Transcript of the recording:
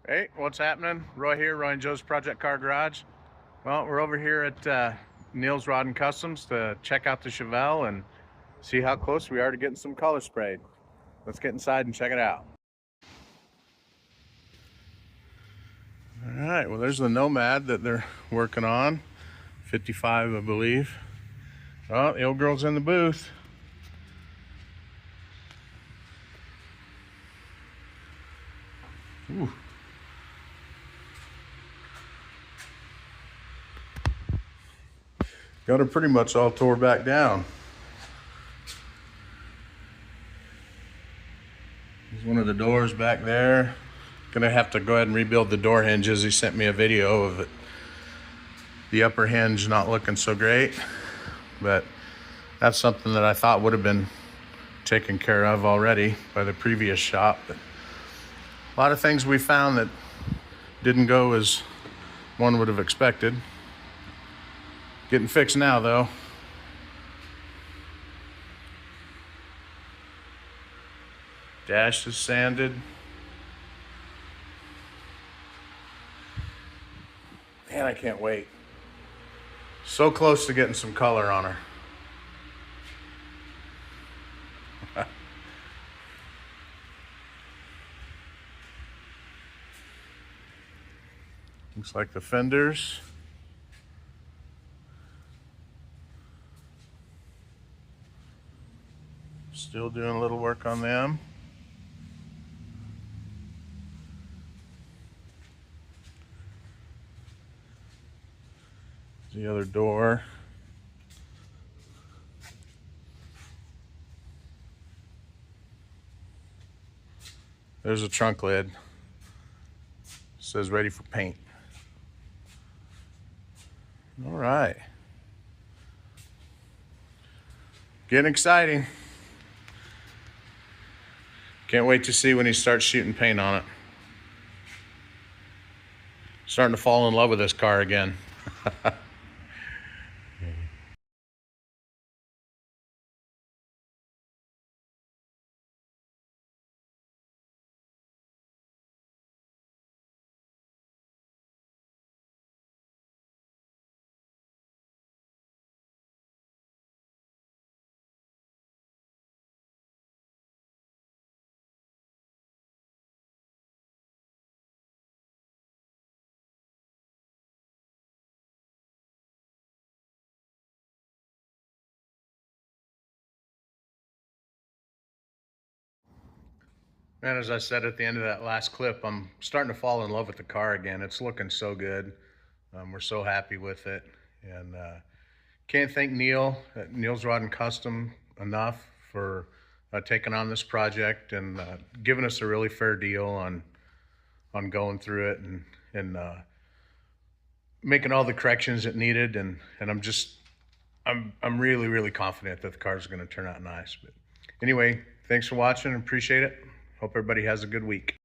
Hey, what's happening? Roy here, Roy and Joe's Project Car Garage. Well, we're over here at Neil's Rod and Customs to check out the Chevelle and see how close we are to getting some color sprayed. Let's get inside and check it out. All right, well, there's the Nomad that they're working on. 55, I believe. Oh, the old girl's in the booth. Ooh. Got her pretty much all tore back down. There's one of the doors back there. Gonna have to go ahead and rebuild the door hinges. He sent me a video of it. The upper hinge not looking so great, but that's something that I thought would have been taken care of already by the previous shop. But a lot of things we found that didn't go as one would have expected. Getting fixed now though. Dash is sanded. Man, I can't wait. So close to getting some color on her. Looks like the fenders. Still doing a little work on them. The other door. There's a trunk lid. It says ready for paint. All right. Getting exciting. Can't wait to see when he starts shooting paint on it. Starting to fall in love with this car again. Man, as I said at the end of that last clip, I'm starting to fall in love with the car again. It's looking so good. We're so happy with it. And can't thank Neil at Neil's Rod and Custom enough for taking on this project and giving us a really fair deal on going through it and making all the corrections it needed. And I'm really confident that the car is going to turn out nice. But anyway, thanks for watching. Appreciate it. Hope everybody has a good week.